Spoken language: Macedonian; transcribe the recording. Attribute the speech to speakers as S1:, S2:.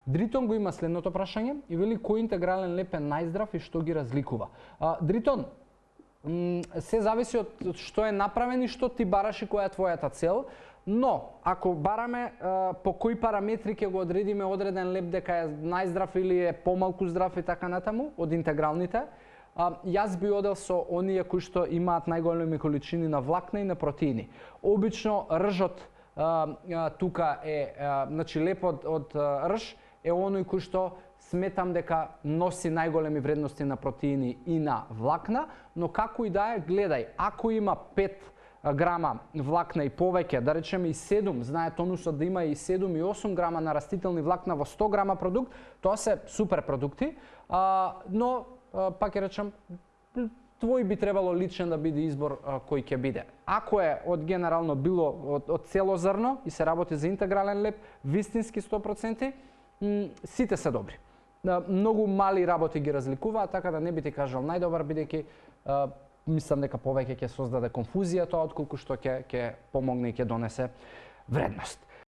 S1: Дритон го има следното прашање и вели кој интегрален леп е најздрав и што ги разликува. Дритон, се зависи од што е направен и што ти бараш и која е твојата цел, но ако бараме по кои параметри ќе го одредиме одреден леп дека е најздрав или е помалку здрав и така натаму од интегралните, јас би одел со оние кои што имаат најголеми количини на влакна и на протеини. Обично ржот тука е, значи лепот од рж е оној кој што сметам дека носи најголеми вредности на протеини и на влакна, но како и да е, гледај, ако има 5 грама влакна и повеќе, да речеме и 7, знае тонусот да има и 7 и 8 грама на растителни влакна во 100 грама продукт, тоа се супер продукти, но пак ќе речем, твој би требало личен да биде избор кој ќе биде. Ако е од генерално било од цело зрно и се работи за интегрален леп, вистински 100%, сите се добри. Многу мали работи ги разликуваат, така да не би ти кажал најдобар, бидејќи мислам дека повеќе ќе создаде конфузија тоа, отколку што ќе помогне и ќе донесе вредност.